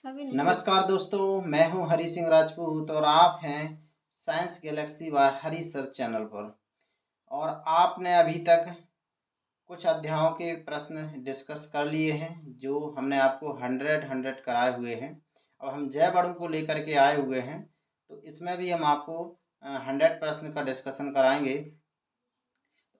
सभी नहीं कर। नमस्कार दोस्तों, मैं हूं हरी सिंह राजपूत और आप हैं साइंस गैलेक्सी व हरी सर चैनल पर। और आपने अभी तक कुछ अध्यायों के प्रश्न डिस्कस कर लिए हैं जो हमने आपको 100 कराए हुए हैं। अब हम जय बड़ों को लेकर के आए हुए हैं, तो इसमें भी हम आपको 100 प्रश्न का डिस्कशन कराएंगे।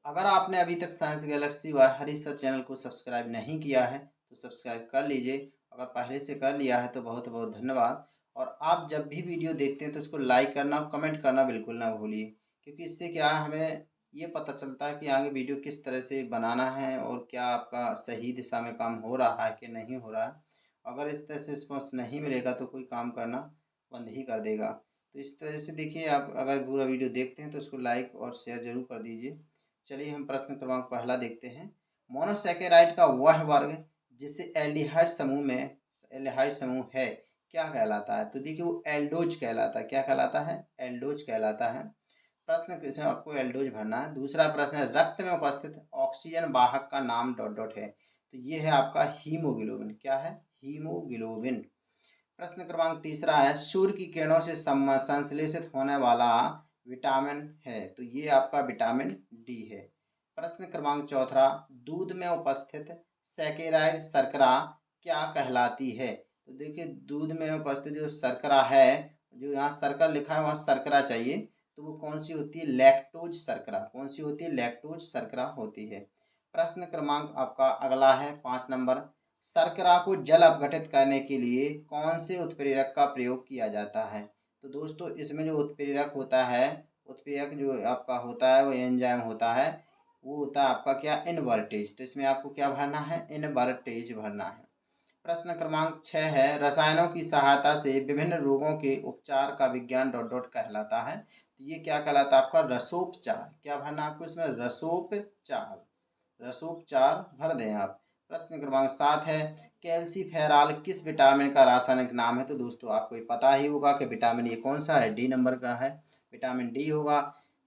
अगर आपने अभी तक साइंस गैलेक्सी व हरी सर चैनल को सब्सक्राइब नहीं किया है तो सब्सक्राइब कर लीजिए। अगर पहले से कर लिया है तो बहुत बहुत धन्यवाद। और आप जब भी वीडियो देखते हैं तो उसको लाइक करना और कमेंट करना बिल्कुल ना भूलिए, क्योंकि इससे क्या है, हमें ये पता चलता है कि आगे वीडियो किस तरह से बनाना है और क्या आपका सही दिशा में काम हो रहा है कि नहीं हो रहा है। अगर इस तरह से रिस्पॉन्स नहीं मिलेगा तो कोई काम करना बंद ही कर देगा। तो इस तरह से देखिए, आप अगर पूरा वीडियो देखते हैं तो उसको लाइक और शेयर ज़रूर कर दीजिए। चलिए हम प्रश्न क्रमांक पहला देखते हैं। मोनोसैकेराइड का वह वर्ग जिसे एल्डिहाइड समूह है क्या कहलाता है? तो देखिए वो एल्डोज कहलाता है। क्या कहलाता है? एल्डोज कहलाता है। प्रश्न इसमें आपको एल्डोज भरना है। दूसरा प्रश्न है, रक्त में उपस्थित ऑक्सीजन वाहक का नाम डॉट डॉट है। तो ये है आपका हीमोग्लोबिन। क्या है? हीमोग्लोबिन। प्रश्न क्रमांक तीसरा है, सूर्य की किरणों से संश्लेषित होने वाला विटामिन है। तो ये आपका विटामिन डी है। प्रश्न क्रमांक चौथा, दूध में उपस्थित सैकेराइड शर्करा क्या कहलाती है? तो देखिए दूध में उपस्थित जो शर्करा है, जो यहाँ शर्करा लिखा है वहाँ शर्करा चाहिए, तो वो कौन सी होती है? लैक्टोज शर्करा। कौन सी होती है? लैक्टोज शर्करा होती है। प्रश्न क्रमांक आपका अगला है 5 नंबर, शर्करा को जल अपघटित करने के लिए कौन से उत्प्रेरक का प्रयोग किया जाता है? तो दोस्तों इसमें जो उत्प्रेरक होता है, उत्प्रेरक जो आपका होता है वो एंजाइम होता है, वो होता है आपका क्या? इनवर्टेज। तो इसमें आपको क्या भरना है? इनवर्टेज भरना है। प्रश्न क्रमांक 6 है, रसायनों की सहायता से विभिन्न रोगों के उपचार का विज्ञान डॉट डॉट कहलाता है। तो ये क्या कहलाता है? आपका रसोपचार। क्या भरना है आपको इसमें? रसोपचार। रसोपचार भर दें आप। प्रश्न क्रमांक 7 है, कैल्सीफेरॉल किस विटामिन का रासायनिक नाम है? तो दोस्तों आपको ये पता ही होगा कि विटामिन ये कौन सा है? डी नंबर का है, विटामिन डी होगा।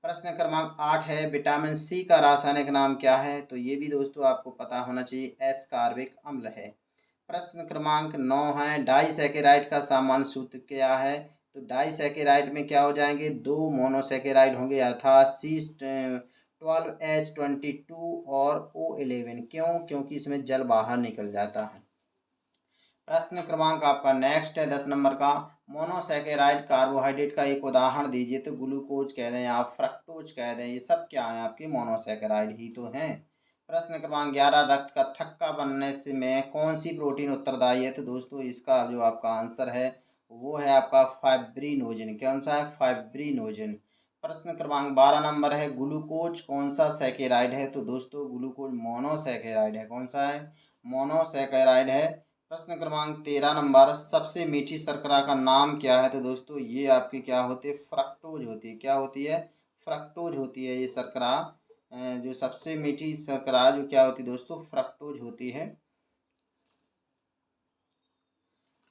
प्रश्न क्रमांक 8 है, विटामिन सी का रासायनिक नाम क्या है? तो ये भी दोस्तों आपको पता होना चाहिए, एस्कॉर्बिक अम्ल है। प्रश्न क्रमांक 9 है, डाइसैकेराइड का सामान्य सूत्र क्या है? तो डाइसैकेराइड में क्या हो जाएंगे? दो मोनोसैकेराइड होंगे, अर्थात C12H22 और O11। क्यों? क्योंकि इसमें जल बाहर निकल जाता है। प्रश्न क्रमांक आपका नेक्स्ट है 10 नंबर का, मोनोसैकेराइड कार्बोहाइड्रेट का एक उदाहरण दीजिए। तो ग्लूकोज कह दें, आप फ्रक्टोज कह दें, ये सब क्या है? आपके मोनोसैकेराइड ही तो हैं। प्रश्न क्रमांक 11, रक्त का थक्का बनने से में कौन सी प्रोटीन उत्तरदायी है? तो दोस्तों इसका जो आपका आंसर है वो है आपका फाइब्रिनोजन। कौन सा है? फाइब्रिनोजन। प्रश्न क्रमांक 12 नंबर है, ग्लूकोज कौन सा सैकेराइड है? तो दोस्तों ग्लूकोज मोनोसैकेराइड है। कौन सा है? मोनोसैकेराइड है। प्रश्न क्रमांक 13 नंबर, सबसे मीठी शर्करा का नाम क्या है? तो दोस्तों ये आपकी क्या होती है? फ्रक्टोज होती है। क्या होती है? फ्रक्टोज होती है ये शर्करा। जो सबसे मीठी शर्करा जो क्या होती है दोस्तों? फ्रक्टोज होती है।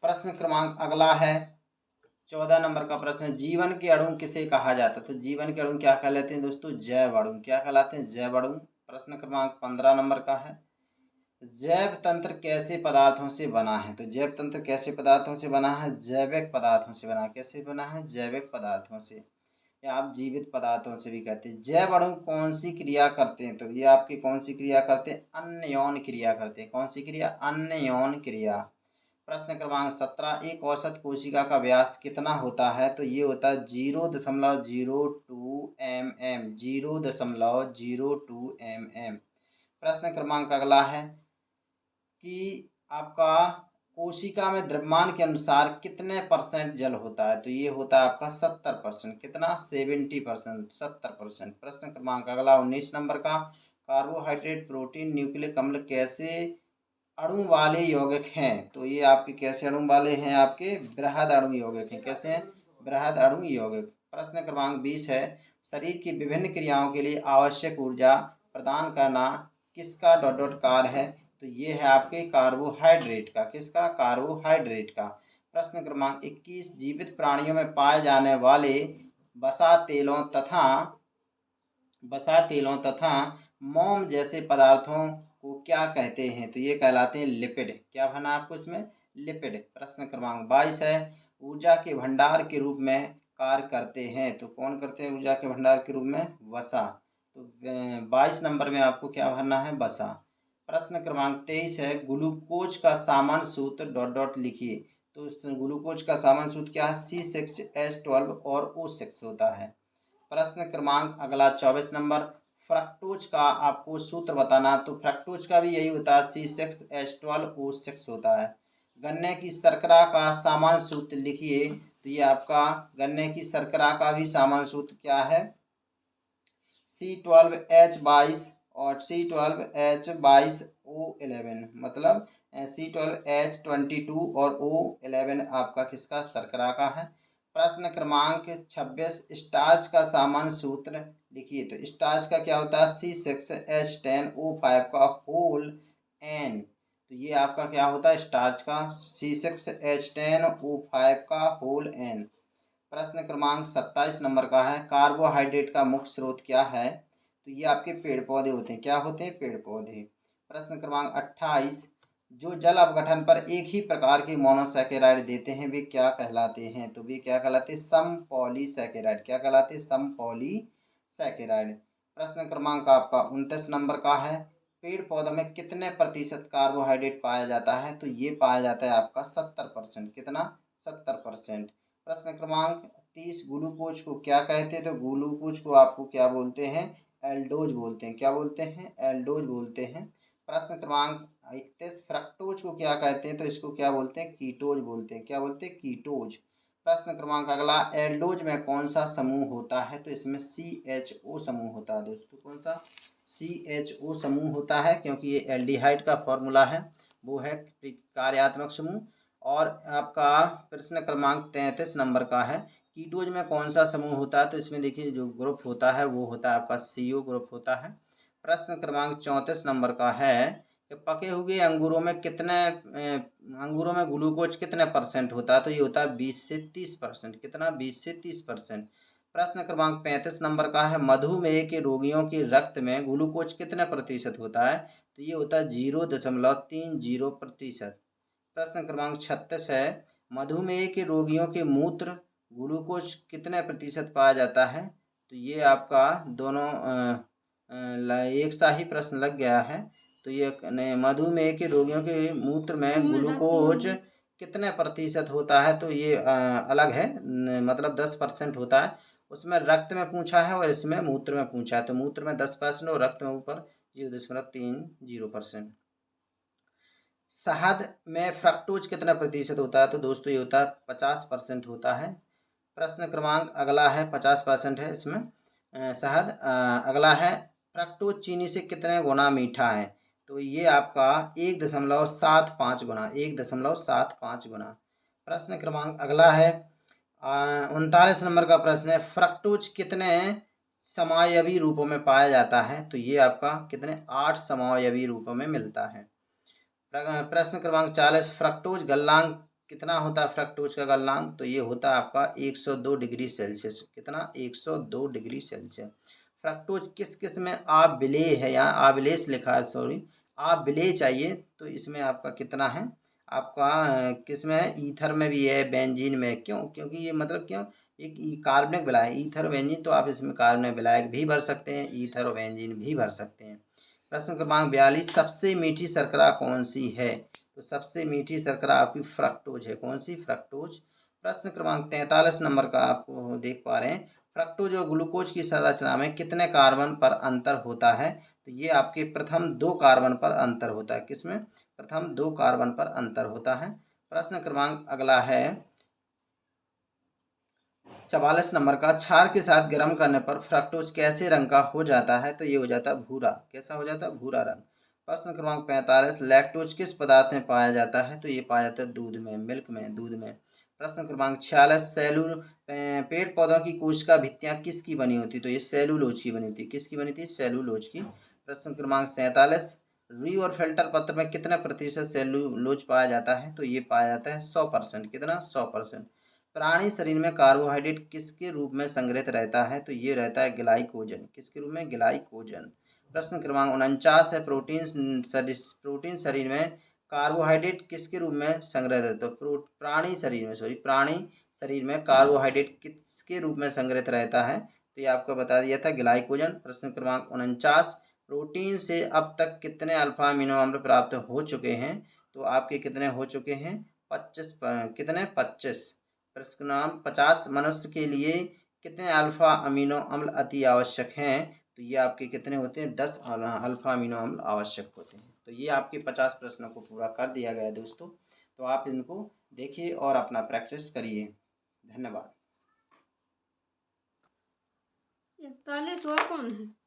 प्रश्न क्रमांक अगला है 14 नंबर का प्रश्न, जीवन के अणु किसे कहा जाता है? तो जीवन के अणु क्या कहलाते हैं दोस्तों? जैव अणु। क्या कहलाते हैं? जैव अणु। प्रश्न क्रमांक 15 नंबर का है, जैव तंत्र कैसे पदार्थों से बना है? तो जैव तंत्र कैसे पदार्थों से बना है? जैविक पदार्थों से बना है। कैसे बना है? जैविक पदार्थों से, या आप जीवित पदार्थों से भी कहते हैं। जैव अणु कौन सी क्रिया करते हैं? तो ये आपकी कौन सी क्रिया करते हैं? अन्य क्रिया करते हैं। कौन सी क्रिया? अन्य क्रिया। प्रश्न क्रमांक 17, एक औसत कोशिका का व्यास कितना होता है? तो ये होता है 0.02 mm। 0.02 mm। प्रश्न क्रमांक अगला है कि आपका कोशिका में द्रव्यमान के अनुसार कितने परसेंट जल होता है? तो ये होता है आपका 70%। कितना? 70%, 70%। प्रश्न क्रमांक अगला 19 नंबर का, कार्बोहाइड्रेट, प्रोटीन, न्यूक्लिक अम्ल कैसे अणु वाले यौगिक हैं? तो ये आपके कैसे अणु वाले हैं? आपके बृहद अणु यौगिक हैं। कैसे हैं? बृहद अणु यौगिक। प्रश्न क्रमांक 20 है, शरीर की विभिन्न क्रियाओं के लिए आवश्यक ऊर्जा प्रदान करना किसका डॉट डॉट कार्य है? तो ये है आपके कार्बोहाइड्रेट का। किसका? कार्बोहाइड्रेट का। प्रश्न क्रमांक 21, जीवित प्राणियों में पाए जाने वाले वसा तेलों तथा मोम जैसे पदार्थों को क्या कहते हैं? तो ये कहलाते हैं लिपिड। क्या भरना आपको इसमें? लिपिड। प्रश्न क्रमांक 22 है, ऊर्जा के भंडार के रूप में कार्य करते हैं, तो कौन करते हैं ऊर्जा के भंडार के रूप में? वसा। तो 22 नंबर में आपको क्या भरना है? वसा। प्रश्न क्रमांक 23 है, ग्लूकोज का सामान्य सूत्र डॉट डॉट लिखिए। तो इस ग्लूकोज का सामान्य सूत्र क्या है? C6H12 और O6 होता है। प्रश्न क्रमांक अगला 24 नंबर, फ्रक्टोज का आपको सूत्र बताना। तो फ्रक्टोज का भी यही होता है, C6H12O6 होता है। गन्ने की शर्करा का सामान्य सूत्र लिखिए। तो ये आपका गन्ने की शर्करा का भी सामान्य सूत्र क्या है? C12H22 और C12H22O11, मतलब C12H22 और O11 आपका किसका? शर्करा का है। प्रश्न क्रमांक 26, स्टार्च का सामान्य सूत्र लिखिए। तो स्टार्च का क्या होता है? C6H10O5 का होल N। तो ये आपका क्या होता है? स्टार्च का C6H10O5 का होल N। प्रश्न क्रमांक 27 नंबर का है, कार्बोहाइड्रेट का मुख्य स्रोत क्या है? तो ये आपके पेड़ पौधे होते हैं। क्या होते हैं? पेड़ पौधे। प्रश्न क्रमांक 28, जो जल अपघटन पर एक ही प्रकार के मोनोसैकेराइड देते हैं वे क्या कहलाते हैं? तो वे क्या कहलाते हैं? समपॉलीसैकेराइड। क्या कहलाते हैं? समपॉलीसैकेराइड। प्रश्न क्रमांक आपका 29 नंबर का है, पेड़ पौधों में कितने प्रतिशत कार्बोहाइड्रेट पाया जाता है? तो ये पाया जाता है आपका 70%। कितना? 70%। प्रश्न क्रमांक 30, ग्लूकोज को क्या कहते हैं? तो ग्लूकोज को आपको क्या बोलते हैं? एल्डोज बोलते हैं। क्या बोलते हैं? एल्डोज बोलते हैं। प्रश्न क्रमांक 31, फ्रक्टोज को क्या कहते हैं? तो इसको क्या बोलते हैं? कीटोज बोलते हैं। क्या बोलते हैं? कीटोज। प्रश्न क्रमांक अगला, एल्डोज में कौन सा समूह होता है? तो इसमें CHO समूह होता है दोस्तों। कौन सा? CHO समूह होता है, क्योंकि ये एल्डिहाइड का फॉर्मूला है, वो है कार्यात्मक समूह। और आपका प्रश्न क्रमांक 33 नंबर का है, कीटोज में कौन सा समूह होता है? तो इसमें देखिए जो ग्रुप होता है वो होता है आपका CO ग्रुप होता है। प्रश्न क्रमांक 34 नंबर का है कि पके हुए अंगूरों में अंगूरों में ग्लूकोज कितने % होता है? तो ये होता है 20 से 30%। कितना? 20 से 30%। प्रश्न क्रमांक 35 नंबर का है, मधुमेह के रोगियों के रक्त में ग्लूकोज कितने प्रतिशत होता है? तो ये होता है 0.30%। प्रश्न क्रमांक 36 है, मधुमेह के रोगियों के मूत्र ग्लूकोज कितने प्रतिशत पाया जाता है? तो ये आपका दोनों एक सा ही प्रश्न लग गया है। तो ये मधुमेह के रोगियों के मूत्र में ग्लूकोज कितने प्रतिशत होता है? तो ये अलग है, मतलब 10% होता है। उसमें रक्त में पूछा है और इसमें मूत्र में पूछा है। तो मूत्र में 10% और रक्त में ऊपर 0.30%। शहद में फ्रक्टोज कितना प्रतिशत होता है? तो दोस्तों ये होता है 50% होता है। प्रश्न क्रमांक अगला है 50% है इसमें शहद। अगला है, फ्रक्टोज चीनी से कितने गुना मीठा है? तो ये आपका 1.75 गुना, 1.75 गुना। प्रश्न क्रमांक अगला है 39 नंबर का प्रश्न है, फ्रक्टोज कितने समावयवी रूपों में पाया जाता है? तो ये आपका कितने? 8 समावयवी रूपों में मिलता है। प्रश्न क्रमांक 40, फ्रक्टोज गलनांक कितना होता है? फ्रक्टोज का गलनांक तो ये होता है आपका 102 डिग्री सेल्सियस। कितना? 102 डिग्री सेल्सियस। फ्रक्टोज किस किस में आबिलेय है? यहाँ आबिलेस लिखा है, सॉरी, आबिलेय चाहिए। तो इसमें आपका कितना है? आपका किस में है? ईथर में भी है, बेंजीन में। क्यों? क्योंकि ये मतलब क्यों, एक कार्बनिक विलायक, ईथर बेंजीन, तो आप इसमें कार्बनिक विलायक भी भर सकते हैं, ईथर और बेंजीन भी भर सकते हैं। प्रश्न क्रमांक 42, सबसे मीठी शर्करा कौन सी है? तो सबसे मीठी शर्करा आपकी फ्रक्टोज है। कौन सी? फ्रक्टोज। प्रश्न क्रमांक 43 नंबर का आपको देख पा रहे हैं, फ्रक्टोज और ग्लूकोज की संरचना में कितने कार्बन पर अंतर होता है? तो ये आपके प्रथम 2 कार्बन पर अंतर होता है। किसमें? प्रथम 2 कार्बन पर अंतर होता है। प्रश्न क्रमांक अगला है 44 नंबर का, क्षार के साथ गर्म करने पर फ्रक्टोज कैसे रंग का हो जाता है? तो ये हो जाता है भूरा। कैसा हो जाता है? भूरा रंग। प्रश्न क्रमांक 45, लैक्टोज किस पदार्थ में पाया जाता है? तो ये पाया जाता है दूध में, मिल्क में, दूध में। प्रश्न क्रमांक 46, पेड़ पौधों की कोशिका भित्तियां किसकी बनी होती? तो ये सेलुलोज की बनी थी। किसकी बनी थी? सेलुलोज की। प्रश्न क्रमांक 47, रुई और फिल्टर पत्र में कितने प्रतिशत सेलुलोज पाया जाता है? तो ये पाया जाता है 100%। कितना? 100%। प्राणी शरीर में कार्बोहाइड्रेट किसके रूप में संग्रहित रहता है? तो ये रहता है ग्लाइकोजन। किसके रूप में? ग्लाइकोजन। प्रश्न क्रमांक 49 है, प्रोटीन शरीर में कार्बोहाइड्रेट किसके रूप में संग्रहित है? तो प्राणी शरीर में कार्बोहाइड्रेट किसके रूप में संग्रहित रहता है? तो ये आपको बता दिया था, ग्लाइकोजन। प्रश्न क्रमांक 49, प्रोटीन से अब तक कितने अल्फा अमीनो अम्ल प्राप्त हो चुके हैं? तो आपके कितने हो चुके हैं? 25 कितने? 25। प्रश्न क्रमांक 50, मनुष्य के लिए कितने अल्फा अमीनो अम्ल अति आवश्यक हैं? तो ये आपके कितने होते हैं? 10 अल्फा अमीनो अम्ल आवश्यक होते हैं। तो ये आपके 50 प्रश्नों को पूरा कर दिया गया है दोस्तों। तो आप इनको देखिए और अपना प्रैक्टिस करिए। धन्यवाद। 41 हुआ कौन है?